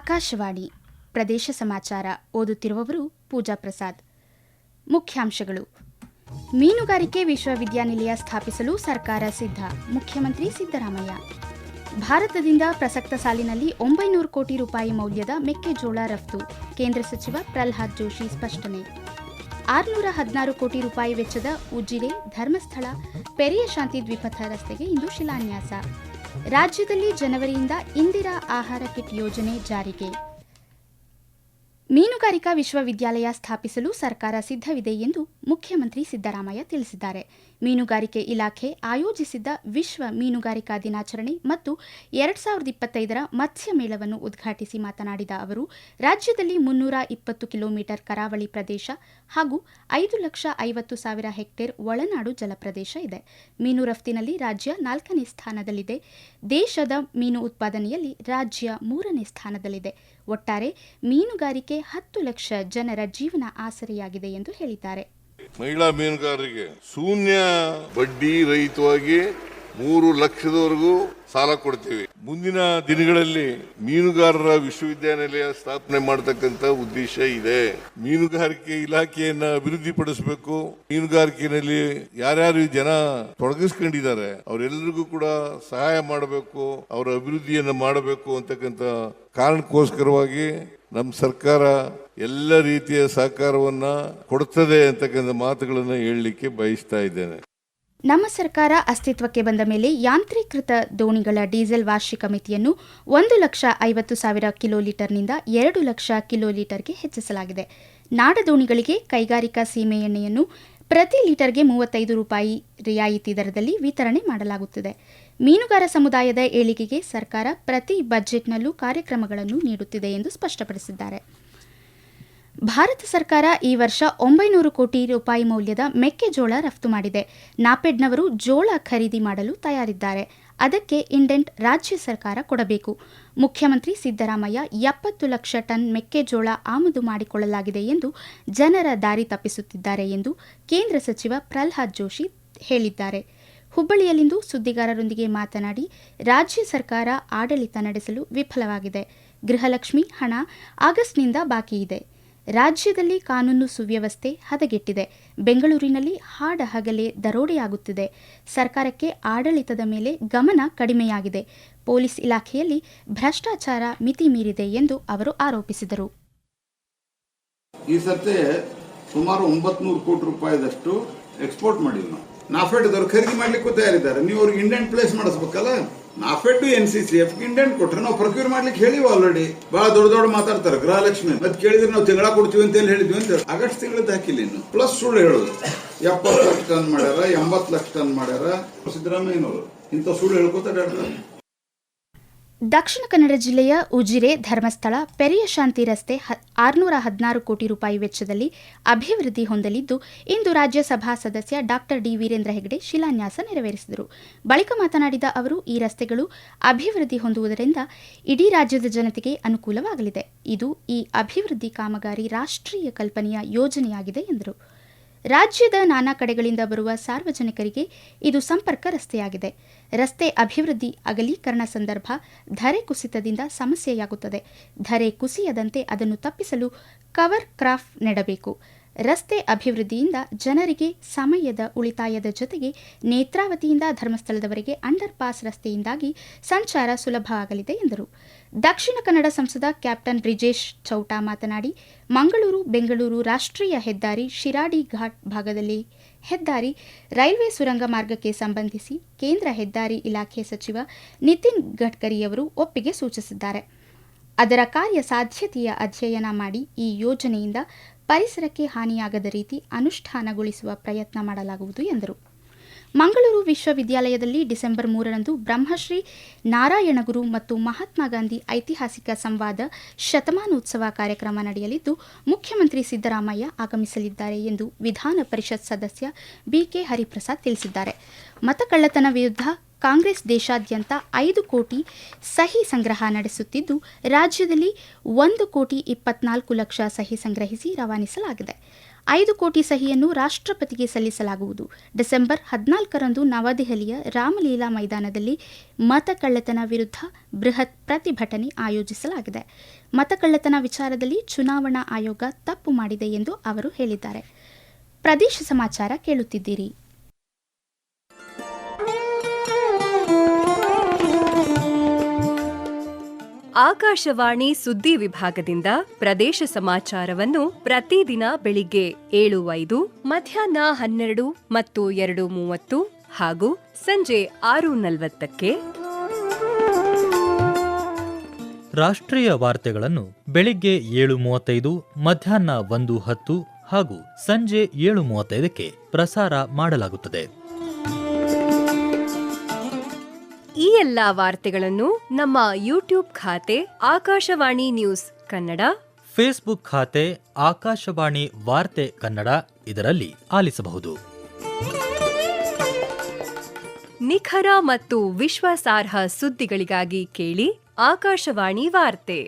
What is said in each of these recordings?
ಆಕಾಶವಾಣಿ ಪ್ರದೇಶ ಸಮಾಚಾರ ಓದುತ್ತಿರುವವರು ಪೂಜಾ ಪ್ರಸಾದ್. ಮುಖ್ಯಾಂಶಗಳು. ಮೀನುಗಾರಿಕೆ ವಿಶ್ವವಿದ್ಯಾನಿಲಯ ಸ್ಥಾಪಿಸಲು ಸರ್ಕಾರ ಸಿದ್ಧ, ಮುಖ್ಯಮಂತ್ರಿ ಸಿದ್ದರಾಮಯ್ಯ. ಭಾರತದಿಂದ ಪ್ರಸಕ್ತ ಸಾಲಿನಲ್ಲಿ 900 ಕೋಟಿ ರೂಪಾಯಿ ಮೌಲ್ಯದ ಮೆಕ್ಕೆಜೋಳ ರಫ್ತು, ಕೇಂದ್ರ ಸಚಿವ ಪ್ರಲ್ಹಾದ್ ಜೋಶಿ ಸ್ಪಷ್ಟನೆ. 616 ಕೋಟಿ ರೂಪಾಯಿ ವೆಚ್ಚದ ಉಜಿರೆ, ಧರ್ಮಸ್ಥಳ, ಪೆರಿಯ ಶಾಂತಿ ದ್ವಿಪಥ ರಸ್ತೆಗೆ ಇಂದು ಶಿಲಾನ್ಯಾಸ. ರಾಜ್ಯದಲ್ಲಿ ಜನವರಿಯಿಂದ ಇಂದಿರಾ ಆಹಾರ ಕಿಟ್ ಯೋಜನೆ ಜಾರಿಗೆ. ಮೀನುಗಾರಿಕಾ ವಿಶ್ವವಿದ್ಯಾಲಯ ಸ್ಥಾಪಿಸಲು ಸರ್ಕಾರ ಸಿದ್ಧವಿದೆ ಎಂದು ಮುಖ್ಯಮಂತ್ರಿ ಸಿದ್ದರಾಮಯ್ಯ ತಿಳಿಸಿದ್ದಾರೆ. ಮೀನುಗಾರಿಕೆ ಇಲಾಖೆ ಆಯೋಜಿಸಿದ್ದ ವಿಶ್ವ ಮೀನುಗಾರಿಕಾ ದಿನಾಚರಣೆ ಮತ್ತು 2025ರ ಮತ್ಸ್ಯ ಮೇಳವನ್ನು ಉದ್ಘಾಟಿಸಿ ಮಾತನಾಡಿದ ಅವರು, ರಾಜ್ಯದಲ್ಲಿ 320 ಕಿಲೋಮೀಟರ್ ಕರಾವಳಿ ಪ್ರದೇಶ ಹಾಗೂ 5,50,000 ಹೆಕ್ಟೇರ್ ಒಳನಾಡು ಜಲಪ್ರದೇಶ ಇದೆ. ಮೀನು ರಫ್ತಿನಲ್ಲಿ ರಾಜ್ಯ 4ನೇ ಸ್ಥಾನದಲ್ಲಿದೆ. ದೇಶದ ಮೀನು ಉತ್ಪಾದನೆಯಲ್ಲಿ ರಾಜ್ಯ 3ನೇ ಸ್ಥಾನದಲ್ಲಿದೆ. ಒಟ್ಟಾರೆ ಮೀನುಗಾರಿಕೆ 10 ಲಕ್ಷ ಜನರ ಜೀವನ ಆಸರೆಯಾಗಿದೆ ಎಂದು ಹೇಳಿದ್ದಾರೆ. ಮಹಿಳಾ ಮೀನುಗಾರರಿಗೆ ಶೂನ್ಯ ಬಡ್ಡಿ ರಹಿತವಾಗಿ 3 ಲಕ್ಷದವರೆಗೂ ಸಾಲ ಕೊಡ್ತೀವಿ. ಮುಂದಿನ ದಿನಗಳಲ್ಲಿ ಮೀನುಗಾರರ ವಿಶ್ವವಿದ್ಯಾನಿಲಯ ಸ್ಥಾಪನೆ ಮಾಡತಕ್ಕಂತ ಉದ್ದೇಶ ಇದೆ. ಮೀನುಗಾರಿಕೆ ಇಲಾಖೆಯನ್ನ ಅಭಿವೃದ್ಧಿಪಡಿಸಬೇಕು. ಮೀನುಗಾರಿಕೆಯಲ್ಲಿ ಯಾರ್ಯಾರು ಜನ ತೊಡಗಿಸ್ಕೊಂಡಿದ್ದಾರೆ ಅವರೆಲ್ಲರಿಗೂ ಕೂಡ ಸಹಾಯ ಮಾಡಬೇಕು, ಅವರ ಅಭಿವೃದ್ಧಿಯನ್ನ ಮಾಡಬೇಕು ಅಂತಕ್ಕಂಥ ಕಾರಣಕ್ಕೋಸ್ಕರವಾಗಿ ನಮ್ಮ ಸರ್ಕಾರ ಎಲ್ಲ ರೀತಿಯ ಸಹಕಾರವನ್ನ ಕೊಡುತ್ತದೆ ಅಂತಕ್ಕಂಥ ಮಾತುಗಳನ್ನು ಹೇಳಲಿಕ್ಕೆ ಬಯಸ್ತಾ ಇದ್ದೇನೆ. ನಮ್ಮ ಸರ್ಕಾರ ಅಸ್ತಿತ್ವಕ್ಕೆ ಬಂದ ಮೇಲೆ ಯಾಂತ್ರೀಕೃತ ದೋಣಿಗಳ ಡೀಸೆಲ್ ವಾರ್ಷಿಕ ಮಿತಿಯನ್ನು 1,50,000 ಕಿಲೋಲೀಟರ್ನಿಂದ 2,00,000 ಕಿಲೋಲೀಟರ್ಗೆ ಹೆಚ್ಚಿಸಲಾಗಿದೆ. ನಾಡದೋಣಿಗಳಿಗೆ ಕೈಗಾರಿಕಾ ಸೀಮೆ ಎಣ್ಣೆಯನ್ನು ಪ್ರತಿ ಲೀಟರ್ಗೆ 35 ರೂಪಾಯಿ ರಿಯಾಯಿತಿ ದರದಲ್ಲಿ ವಿತರಣೆ ಮಾಡಲಾಗುತ್ತಿದೆ. ಮೀನುಗಾರ ಸಮುದಾಯದ ಏಳಿಗೆಗೆ ಸರ್ಕಾರ ಪ್ರತಿ ಬಜೆಟ್ನಲ್ಲೂ ಕಾರ್ಯಕ್ರಮಗಳನ್ನು ನೀಡುತ್ತಿದೆ ಎಂದು ಸ್ಪಷ್ಟಪಡಿಸಿದ್ದಾರೆ. ಭಾರತ ಸರ್ಕಾರ ಈ ವರ್ಷ 900 ಕೋಟಿ ರೂಪಾಯಿ ಮೌಲ್ಯದ ಮೆಕ್ಕೆಜೋಳ ರಫ್ತು ಮಾಡಿದೆ. ನಾಪೆಡ್ನವರು ಜೋಳ ಖರೀದಿ ಮಾಡಲು ತಯಾರಿದ್ದಾರೆ. ಅದಕ್ಕೆ ಇಂಡೆಂಟ್ ರಾಜ್ಯ ಸರ್ಕಾರ ಕೊಡಬೇಕು. ಮುಖ್ಯಮಂತ್ರಿ ಸಿದ್ದರಾಮಯ್ಯ 70 ಲಕ್ಷ ಟನ್ ಮೆಕ್ಕೆಜೋಳ ಆಮದು ಮಾಡಿಕೊಳ್ಳಲಾಗಿದೆ ಎಂದು ಜನರ ದಾರಿ ತಪ್ಪಿಸುತ್ತಿದ್ದಾರೆ ಎಂದು ಕೇಂದ್ರ ಸಚಿವ ಪ್ರಲ್ಹಾದ್ ಜೋಶಿ ಹೇಳಿದ್ದಾರೆ. ಹುಬ್ಬಳ್ಳಿಯಲ್ಲಿಂದು ಸುದ್ದಿಗಾರರೊಂದಿಗೆ ಮಾತನಾಡಿ, ರಾಜ್ಯ ಸರ್ಕಾರ ಆಡಳಿತ ನಡೆಸಲು ವಿಫಲವಾಗಿದೆ. ಗೃಹಲಕ್ಷ್ಮಿ ಹಣ ಆಗಸ್ಟ್ನಿಂದ ಬಾಕಿ ಇದೆ. ರಾಜ್ಯದಲ್ಲಿ ಕಾನೂನು ಸುವ್ಯವಸ್ಥೆ ಹದಗೆಟ್ಟಿದೆ. ಬೆಂಗಳೂರಿನಲ್ಲಿ ಹಾಡ ಹಗಲೇ ದರೋಡೆಯಾಗುತ್ತಿದೆ. ಸರ್ಕಾರಕ್ಕೆ ಆಡಳಿತದ ಮೇಲೆ ಗಮನ ಕಡಿಮೆಯಾಗಿದೆ. ಪೊಲೀಸ್ ಇಲಾಖೆಯಲ್ಲಿ ಭ್ರಷ್ಟಾಚಾರ ಮಿತಿ ಮೀರಿದೆ ಎಂದು ಅವರು ಆರೋಪಿಸಿದರು. ಈ ಸರ್ತಿ ಸುಮಾರು 900 ಕೋಟಿ ರೂಪಾಯಿದಷ್ಟು ಎಕ್ಸ್ಪೋರ್ಟ್ ಮಾಡಿದ್ವಿ ನಾವು. ನಾಫೆಡ್ದವ್ರು ಖರೀದಿ ಮಾಡ್ಲಿಕ್ಕೂ ತಯಾರಿದ್ದಾರೆ. ನೀವು ಅವ್ರಿಗೆ ಇಂಡೆಂಟ್ ಪ್ಲೇಸ್ ಮಾಡಿಸ್ಬೇಕಲ್ಲ. ನಾಫೆಡ್ NCCF ಇಂಡೆಂಟ್ ಕೊಟ್ರೆ ನಾವು ಪ್ರೊಕ್ಯೂರ್ ಮಾಡ್ಲಿಕ್ಕೆ ಹೇಳಿವಿ. ಆಲ್ರೆಡಿ ಬಹಳ ದೊಡ್ಡ ಮಾತಾಡ್ತಾರೆ ಗೃಹಲಕ್ಷ್ಮಿ. ಮತ್ತೆ ಕೇಳಿದ್ರೆ ನಾವು ತಿಂಗಳ ಕೊಡ್ತೀವಿ ಅಂತ ಹೇಳಿದ್ವಿ ಅಂತ ಆಗಸ್ಟ್ ತಿಂಗಳದ್ದು ಹಾಕಿಲ್ಲ. ಇನ್ನು ಪ್ಲಸ್ ಸುಳ್ಳು ಹೇಳೋದು 70 ಲಕ್ಷ ಟನ್ ಮಾಡ್ಯಾರ, 80 ಲಕ್ಷ ಟನ್ ಮಾಡ್ಯಾರ. ಸಿದ್ದರಾಮಯ್ಯನವರು ಇಂಥ ಸುಳ್ಳು ಹೇಳ್ಕೊತಾರೆ. ದಕ್ಷಿಣ ಕನ್ನಡ ಜಿಲ್ಲೆಯ ಉಜಿರೆ, ಧರ್ಮಸ್ಥಳ, ಪೆರಿಯ ಶಾಂತಿ ರಸ್ತೆ 616 ಕೋಟಿ ರೂಪಾಯಿ ವೆಚ್ಚದಲ್ಲಿ ಅಭಿವೃದ್ಧಿ ಹೊಂದಲಿದ್ದು, ಇಂದು ರಾಜ್ಯಸಭಾ ಸದಸ್ಯ ಡಾ ಡಿ ವೀರೇಂದ್ರ ಹೆಗಡೆ ಶಿಲಾನ್ಯಾಸ ನೆರವೇರಿಸಿದರು. ಬಳಿಕ ಮಾತನಾಡಿದ ಅವರು, ಈ ರಸ್ತೆಗಳು ಅಭಿವೃದ್ಧಿ ಹೊಂದುವುದರಿಂದ ಇಡೀ ರಾಜ್ಯದ ಜನತೆಗೆ ಅನುಕೂಲವಾಗಲಿದೆ. ಇದು ಈ ಅಭಿವೃದ್ಧಿ ಕಾಮಗಾರಿ ರಾಷ್ಟ್ರೀಯ ಕಲ್ಪನೆಯ ಯೋಜನೆಯಾಗಿದೆ ಎಂದರು. ರಾಜ್ಯದ ನಾನಾ ಕಡೆಗಳಿಂದ ಬರುವ ಸಾರ್ವಜನಿಕರಿಗೆ ಇದು ಸಂಪರ್ಕ ರಸ್ತೆಯಾಗಿದೆ. ರಸ್ತೆ ಅಭಿವೃದ್ಧಿ ಅಗಲೀಕರಣ ಸಂದರ್ಭ ಧರೆ ಕುಸಿತದಿಂದ ಸಮಸ್ಯೆಯಾಗುತ್ತದೆ. ಧರೆ ಕುಸಿಯದಂತೆ ಅದನ್ನು ತಪ್ಪಿಸಲು ಕವರ್ ಕ್ರಾಫ್ಟ್ ನೆಡಬೇಕು. ರಸ್ತೆ ಅಭಿವೃದ್ಧಿಯಿಂದ ಜನರಿಗೆ ಸಮಯದ ಉಳಿತಾಯದ ಜೊತೆಗೆ ನೇತ್ರಾವತಿಯಿಂದ ಧರ್ಮಸ್ಥಳದವರೆಗೆ ಅಂಡರ್ ಪಾಸ್ ರಸ್ತೆಯಿಂದಾಗಿ ಸಂಚಾರ ಸುಲಭ ಆಗಲಿದೆ ಎಂದರು. ದಕ್ಷಿಣ ಕನ್ನಡ ಸಂಸದ ಕ್ಯಾಪ್ಟನ್ ಬ್ರಿಜೇಶ್ ಚೌಟಾ ಮಾತನಾಡಿ, ಮಂಗಳೂರು ಬೆಂಗಳೂರು ರಾಷ್ಟ್ರೀಯ ಹೆದ್ದಾರಿ ಶಿರಾಡಿ ಘಾಟ್ ಭಾಗದಲ್ಲಿ ಹೆದ್ದಾರಿ ರೈಲ್ವೆ ಸುರಂಗ ಮಾರ್ಗಕ್ಕೆ ಸಂಬಂಧಿಸಿ ಕೇಂದ್ರ ಹೆದ್ದಾರಿ ಇಲಾಖೆ ಸಚಿವ ನಿತಿನ್ ಗಡ್ಕರಿಯವರು ಒಪ್ಪಿಗೆ ಸೂಚಿಸಿದ್ದಾರೆ. ಅದರ ಕಾರ್ಯ ಸಾಧ್ಯತೆಯ ಅಧ್ಯಯನ ಮಾಡಿ ಈ ಯೋಜನೆಯಿಂದ ಪರಿಸರಕ್ಕೆ ಹಾನಿಯಾಗದ ರೀತಿ ಅನುಷ್ಠಾನಗೊಳಿಸುವ ಪ್ರಯತ್ನ ಮಾಡಲಾಗುವುದು ಎಂದರು. ಮಂಗಳೂರು ವಿಶ್ವವಿದ್ಯಾಲಯದಲ್ಲಿ ಡಿಸೆಂಬರ್ 3ರಂದು ಬ್ರಹ್ಮಶ್ರೀ ನಾರಾಯಣಗುರು ಮತ್ತು ಮಹಾತ್ಮ ಗಾಂಧಿ ಐತಿಹಾಸಿಕ ಸಂವಾದ ಶತಮಾನೋತ್ಸವ ಕಾರ್ಯಕ್ರಮ ನಡೆಯಲಿದ್ದು, ಮುಖ್ಯಮಂತ್ರಿ ಸಿದ್ದರಾಮಯ್ಯ ಆಗಮಿಸಲಿದ್ದಾರೆ ಎಂದು ವಿಧಾನ ಪರಿಷತ್ ಸದಸ್ಯ ಬಿಕೆ ಹರಿಪ್ರಸಾದ್ ತಿಳಿಸಿದ್ದಾರೆ. ಮತಕಳ್ಳತನ ವಿರುದ್ಧ ಕಾಂಗ್ರೆಸ್ ದೇಶಾದ್ಯಂತ 5 ಕೋಟಿ ಸಹಿ ಸಂಗ್ರಹ ನಡೆಸುತ್ತಿದ್ದು, ರಾಜ್ಯದಲ್ಲಿ 1,24,00,000 ಸಹಿ ಸಂಗ್ರಹಿಸಿ ರವಾನಿಸಲಾಗಿದೆ. 5 ಕೋಟಿ ಸಹಿಯನ್ನು ರಾಷ್ಟ್ರಪತಿಗೆ ಸಲ್ಲಿಸಲಾಗುವುದು. ಡಿಸೆಂಬರ್ 14ರಂದು ನವದೆಹಲಿಯ ರಾಮಲೀಲಾ ಮೈದಾನದಲ್ಲಿ ಮತಕಳ್ಳತನ ವಿರುದ್ಧ ಬೃಹತ್ ಪ್ರತಿಭಟನೆ ಆಯೋಜಿಸಲಾಗಿದೆ. ಮತಕಳ್ಳತನ ವಿಚಾರದಲ್ಲಿ ಚುನಾವಣಾ ಆಯೋಗ ತಪ್ಪು ಮಾಡಿದೆ ಎಂದು ಅವರು ಹೇಳಿದ್ದಾರೆ. ಪ್ರದೇಶ ಸಮಾಚಾರ ಕೇಳುತ್ತಿದ್ದೀರಿ. ಆಕಾಶವಾಣಿ ಸುದ್ದಿ ವಿಭಾಗದಿಂದ ಪ್ರದೇಶ ಸಮಾಚಾರವನ್ನು ಪ್ರತಿದಿನ ಬೆಳಿಗ್ಗೆ 7:05, ಮಧ್ಯಾಹ್ನ 12 ಮತ್ತು 2:30 ಹಾಗೂ ಸಂಜೆ 6:40ಕ್ಕೆ. ರಾಷ್ಟ್ರೀಯ ವಾರ್ತೆಗಳನ್ನು ಬೆಳಿಗ್ಗೆ 7:35, ಮಧ್ಯಾಹ್ನ 1:10 ಹಾಗೂ ಸಂಜೆ 7:35ಕ್ಕೆ ಪ್ರಸಾರ ಮಾಡಲಾಗುತ್ತದೆ. ಈ ಎಲ್ಲಾ ವಾರ್ತೆಗಳನ್ನು ನಮ್ಮ ಯೂಟ್ಯೂಬ್ ಖಾತೆ ಆಕಾಶವಾಣಿ ನ್ಯೂಸ್ ಕನ್ನಡ, ಫೇಸ್ಬುಕ್ ಖಾತೆ ಆಕಾಶವಾಣಿ ವಾರ್ತೆ ಕನ್ನಡ ಇದರಲ್ಲಿ ಆಲಿಸಬಹುದು. ನಿಖರ ಮತ್ತು ವಿಶ್ವಾಸಾರ್ಹ ಸುದ್ದಿಗಳಿಗಾಗಿ ಕೇಳಿ ಆಕಾಶವಾಣಿ ವಾರ್ತೆ.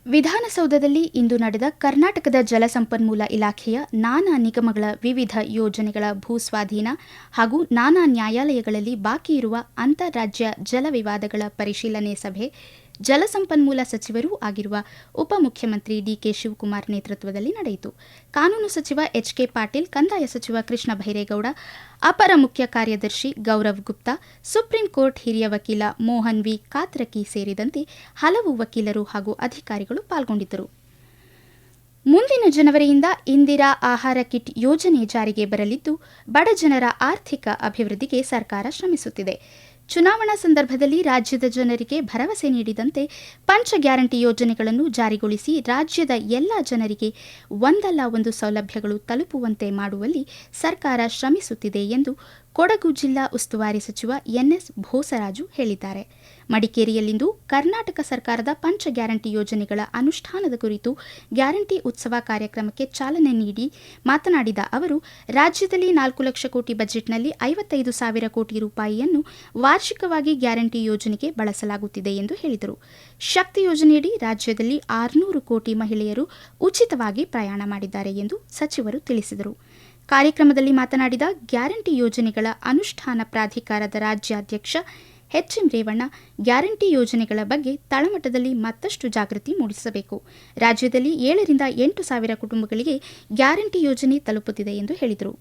ವಿಧಾನಸೌಧದಲ್ಲಿ ಇಂದು ನಡೆದ ಕರ್ನಾಟಕದ ಜಲಸಂಪನ್ಮೂಲ ಇಲಾಖೆಯ ನಾನಾ ನಿಗಮಗಳ ವಿವಿಧ ಯೋಜನೆಗಳ ಭೂಸ್ವಾಧೀನ ಹಾಗೂ ನಾನಾ ನ್ಯಾಯಾಲಯಗಳಲ್ಲಿ ಬಾಕಿ ಇರುವ ಅಂತಾರಾಜ್ಯ ಜಲ ವಿವಾದಗಳ ಪರಿಶೀಲನೆ ಸಭೆ ಜಲಸಂಪನ್ಮೂಲ ಸಚಿವರೂ ಆಗಿರುವ ಉಪಮುಖ್ಯಮಂತ್ರಿ ಡಿಕೆ ಶಿವಕುಮಾರ್ ನೇತೃತ್ವದಲ್ಲಿ ನಡೆಯಿತು. ಕಾನೂನು ಸಚಿವ ಎಚ್ಕೆ ಪಾಟೀಲ್, ಕಂದಾಯ ಸಚಿವ ಕೃಷ್ಣ ಭೈರೇಗೌಡ, ಅಪರ ಮುಖ್ಯ ಕಾರ್ಯದರ್ಶಿ ಗೌರವ್ ಗುಪ್ತಾ, ಸುಪ್ರೀಂ ಕೋರ್ಟ್ ಹಿರಿಯ ವಕೀಲ ಮೋಹನ್ ವಿ ಕಾತ್ರಕಿ ಸೇರಿದಂತೆ ಹಲವು ವಕೀಲರು ಹಾಗೂ ಅಧಿಕಾರಿಗಳು ಪಾಲ್ಗೊಂಡಿದ್ದರು. ಮುಂದಿನ ಜನವರಿಯಿಂದ ಇಂದಿರಾ ಆಹಾರ ಕಿಟ್ ಯೋಜನೆ ಜಾರಿಗೆ ಬರಲಿದ್ದು, ಬಡಜನರ ಆರ್ಥಿಕ ಅಭಿವೃದ್ಧಿಗೆ ಸರ್ಕಾರ ಶ್ರಮಿಸುತ್ತಿದೆ. ಚುನಾವಣಾ ಸಂದರ್ಭದಲ್ಲಿ ರಾಜ್ಯದ ಜನರಿಗೆ ಭರವಸೆ ನೀಡಿದಂತೆ ಪಂಚ ಗ್ಯಾರಂಟಿ ಯೋಜನೆಗಳನ್ನು ಜಾರಿಗೊಳಿಸಿ ರಾಜ್ಯದ ಎಲ್ಲ ಜನರಿಗೆ ಒಂದಲ್ಲ ಒಂದು ಸೌಲಭ್ಯಗಳು ತಲುಪುವಂತೆ ಮಾಡುವಲ್ಲಿ ಸರ್ಕಾರ ಶ್ರಮಿಸುತ್ತಿದೆ ಎಂದು ಕೊಡಗು ಜಿಲ್ಲಾ ಉಸ್ತುವಾರಿ ಸಚಿವ ಎನ್ಎಸ್ ಭೋಸರಾಜು ಹೇಳಿದ್ದಾರೆ. ಮಡಿಕೇರಿಯಲ್ಲಿಂದು ಕರ್ನಾಟಕ ಸರ್ಕಾರದ ಪಂಚ ಗ್ಯಾರಂಟಿ ಯೋಜನೆಗಳ ಅನುಷ್ಠಾನದ ಕುರಿತು ಗ್ಯಾರಂಟಿ ಉತ್ಸವ ಕಾರ್ಯಕ್ರಮಕ್ಕೆ ಚಾಲನೆ ನೀಡಿ ಮಾತನಾಡಿದ ಅವರು, ರಾಜ್ಯದಲ್ಲಿ 4 ಲಕ್ಷ ಕೋಟಿ ಬಜೆಟ್ನಲ್ಲಿ 55,000 ಕೋಟಿ ರೂಪಾಯಿಯನ್ನು ವಾರ್ಷಿಕವಾಗಿ ಗ್ಯಾರಂಟಿ ಯೋಜನೆಗೆ ಬಳಸಲಾಗುತ್ತಿದೆ ಎಂದು ಹೇಳಿದರು. ಶಕ್ತಿ ಯೋಜನೆಯಡಿ ರಾಜ್ಯದಲ್ಲಿ 600 ಕೋಟಿ ಮಹಿಳೆಯರು ಉಚಿತವಾಗಿ ಪ್ರಯಾಣ ಮಾಡಿದ್ದಾರೆ ಎಂದು ಸಚಿವರು ತಿಳಿಸಿದರು. ಕಾರ್ಯಕ್ರಮದಲ್ಲಿ ಮಾತನಾಡಿದ ಗ್ಯಾರಂಟಿ ಯೋಜನೆಗಳ ಅನುಷ್ಠಾನ ಪ್ರಾಧಿಕಾರದ ರಾಜ್ಯಾಧ್ಯಕ್ಷ ಎಚ್ಎಂ ರೇವಣ್ಣ, ಗ್ಯಾರಂಟಿ ಯೋಜನೆಗಳ ಬಗ್ಗೆ ತಳಮಟ್ಟದಲ್ಲಿ ಮತ್ತಷ್ಟು ಜಾಗೃತಿ ಮೂಡಿಸಬೇಕು. ರಾಜ್ಯದಲ್ಲಿ 7ರಿಂದ 8 ಸಾವಿರ ಕುಟುಂಬಗಳಿಗೆ ಗ್ಯಾರಂಟಿ ಯೋಜನೆ ತಲುಪುತ್ತಿದೆ ಎಂದು ಹೇಳಿದರು.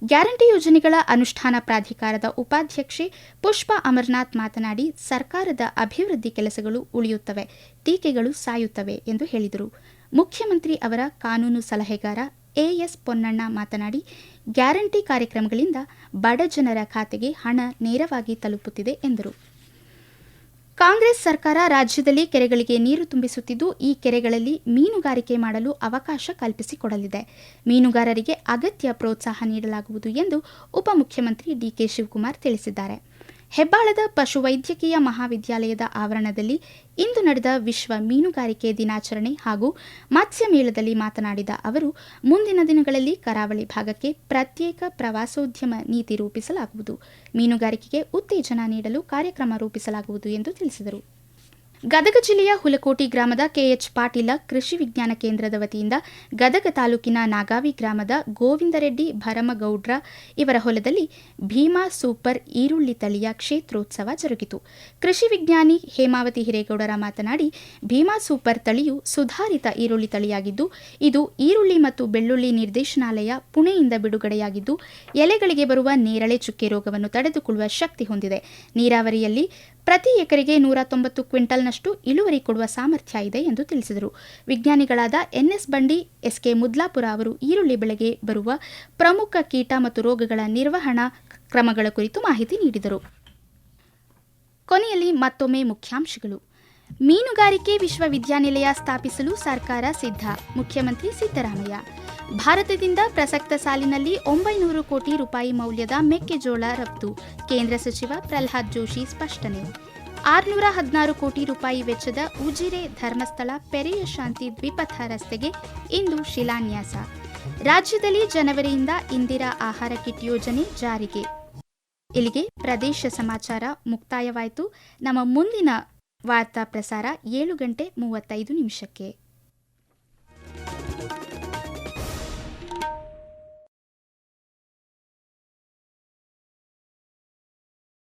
ಗ್ಯಾರಂಟಿ ಯೋಜನೆಗಳ ಅನುಷ್ಠಾನ ಪ್ರಾಧಿಕಾರದ ಉಪಾಧ್ಯಕ್ಷೆ ಪುಷ್ಪಾ ಅಮರನಾಥ್ ಮಾತನಾಡಿ, ಸರ್ಕಾರದ ಅಭಿವೃದ್ಧಿ ಕೆಲಸಗಳು ಉಳಿಯುತ್ತವೆ, ಟೀಕೆಗಳು ಸಾಯುತ್ತವೆ ಎಂದು ಹೇಳಿದರು. ಮುಖ್ಯಮಂತ್ರಿ ಅವರ ಕಾನೂನು ಸಲಹೆಗಾರ ಎಎಸ್ ಪೊನ್ನಣ್ಣ ಮಾತನಾಡಿ, ಗ್ಯಾರಂಟಿ ಕಾರ್ಯಕ್ರಮಗಳಿಂದ ಬಡ ಜನರ ಖಾತೆಗೆ ಹಣ ನೇರವಾಗಿ ತಲುಪುತ್ತಿದೆ ಎಂದರು. ಕಾಂಗ್ರೆಸ್ ಸರ್ಕಾರ ರಾಜ್ಯದಲ್ಲಿ ಕೆರೆಗಳಿಗೆ ನೀರು ತುಂಬಿಸುತ್ತಿದ್ದು, ಈ ಕೆರೆಗಳಲ್ಲಿ ಮೀನುಗಾರಿಕೆ ಮಾಡಲು ಅವಕಾಶ ಕಲ್ಪಿಸಿಕೊಡಲಿದೆ. ಮೀನುಗಾರರಿಗೆ ಅಗತ್ಯ ಪ್ರೋತ್ಸಾಹ ನೀಡಲಾಗುವುದು ಎಂದು ಉಪಮುಖ್ಯಮಂತ್ರಿ ಡಿಕೆ ಶಿವಕುಮಾರ್ ತಿಳಿಸಿದ್ದಾರೆ. ಹೆಬ್ಬಾಳದ ಪಶುವೈದ್ಯಕೀಯ ಮಹಾವಿದ್ಯಾಲಯದ ಆವರಣದಲ್ಲಿ ಇಂದು ನಡೆದ ವಿಶ್ವ ಮೀನುಗಾರಿಕೆ ದಿನಾಚರಣೆ ಹಾಗೂ ಮತ್ಸ್ಯ ಮೇಳದಲ್ಲಿ ಮಾತನಾಡಿದ ಅವರು, ಮುಂದಿನ ದಿನಗಳಲ್ಲಿ ಕರಾವಳಿ ಭಾಗಕ್ಕೆ ಪ್ರತ್ಯೇಕ ಪ್ರವಾಸೋದ್ಯಮ ನೀತಿ ರೂಪಿಸಲಾಗುವುದು. ಮೀನುಗಾರಿಕೆಗೆ ಉತ್ತೇಜನ ನೀಡಲು ಕಾರ್ಯಕ್ರಮ ರೂಪಿಸಲಾಗುವುದು ಎಂದು ತಿಳಿಸಿದರು. ಗದಗ ಜಿಲ್ಲೆಯ ಹುಲಕೋಟಿ ಗ್ರಾಮದ ಕೆಎಚ್ ಪಾಟೀಲ ಕೃಷಿ ವಿಜ್ಞಾನ ಕೇಂದ್ರದ ವತಿಯಿಂದ ಗದಗ ತಾಲೂಕಿನ ನಾಗಾವಿ ಗ್ರಾಮದ ಗೋವಿಂದರೆಡ್ಡಿ ಭರಮಗೌಡ್ರ ಇವರ ಹೊಲದಲ್ಲಿ ಭೀಮಾ ಸೂಪರ್ ಈರುಳ್ಳಿ ತಳಿಯ ಕ್ಷೇತ್ರೋತ್ಸವ ಜರುಗಿತು. ಕೃಷಿ ವಿಜ್ಞಾನಿ ಹೇಮಾವತಿ ಹಿರೇಗೌಡರ ಮಾತನಾಡಿ, ಭೀಮಾ ಸೂಪರ್ ತಳಿಯು ಸುಧಾರಿತ ಈರುಳ್ಳಿ ತಳಿಯಾಗಿದ್ದು, ಇದು ಈರುಳ್ಳಿ ಮತ್ತು ಬೆಳ್ಳುಳ್ಳಿ ನಿರ್ದೇಶನಾಲಯ ಪುಣೆಯಿಂದ ಬಿಡುಗಡೆಯಾಗಿದ್ದು, ಎಲೆಗಳಿಗೆ ಬರುವ ನೇರಳೆ ಚುಕ್ಕೆ ರೋಗವನ್ನು ತಡೆದುಕೊಳ್ಳುವ ಶಕ್ತಿ ಹೊಂದಿದೆ. ನೀರಾವರಿಯಲ್ಲಿ ಪ್ರತಿ ಎಕರೆಗೆ 190 ಕ್ವಿಂಟಲ್ನಷ್ಟು ಇಳುವರಿ ಕೊಡುವ ಸಾಮರ್ಥ್ಯ ಇದೆ ಎಂದು ತಿಳಿಸಿದರು. ವಿಜ್ಞಾನಿಗಳಾದ ಎನ್ಎಸ್ ಬಂಡಿ, ಎಸ್ಕೆ ಮುದ್ಲಾಪುರ ಅವರು ಈರುಳ್ಳಿ ಬೆಳೆಗೆ ಬರುವ ಪ್ರಮುಖ ಕೀಟ ಮತ್ತು ರೋಗಗಳ ನಿರ್ವಹಣಾ ಕ್ರಮಗಳ ಕುರಿತು ಮಾಹಿತಿ ನೀಡಿದರು. ಕೊನೆಯಲ್ಲಿ ಮತ್ತೊಮ್ಮೆ ಮುಖ್ಯಾಂಶಗಳು. ಮೀನುಗಾರಿಕೆ ವಿಶ್ವವಿದ್ಯಾನಿಲಯ ಸ್ಥಾಪಿಸಲು ಸರ್ಕಾರ ಸಿದ್ಧ, ಮುಖ್ಯಮಂತ್ರಿ ಸಿದ್ದರಾಮಯ್ಯ. ಭಾರತದಿಂದ ಪ್ರಸಕ್ತ ಸಾಲಿನಲ್ಲಿ 900 ಕೋಟಿ ರೂಪಾಯಿ ಮೌಲ್ಯದ ಮೆಕ್ಕೆಜೋಳ ರಫ್ತು, ಕೇಂದ್ರ ಸಚಿವ ಪ್ರಹ್ಲಾದ್ ಜೋಶಿ ಸ್ಪಷ್ಟನೆ. 616 ಕೋಟಿ ರೂಪಾಯಿ ವೆಚ್ಚದ ಉಜಿರೆ ಧರ್ಮಸ್ಥಳ ಪೆರೆಯ ಶಾಂತಿ ದ್ವಿಪಥ ರಸ್ತೆಗೆ ಇಂದು ಶಿಲಾನ್ಯಾಸ. ರಾಜ್ಯದಲ್ಲಿ ಜನವರಿಯಿಂದ ಇಂದಿರಾ ಆಹಾರ ಕಿಟ್ ಯೋಜನೆ ಜಾರಿಗೆ. ಇಲ್ಲಿಗೆ ಪ್ರದೇಶ ಸಮಾಚಾರ ಮುಕ್ತಾಯವಾಯಿತು. ನಮ್ಮ ಮುಂದಿನ ವಾರ್ತಾ ಪ್ರಸಾರ 7 ಗಂಟೆ 35 ನಿಮಿಷಕ್ಕೆ.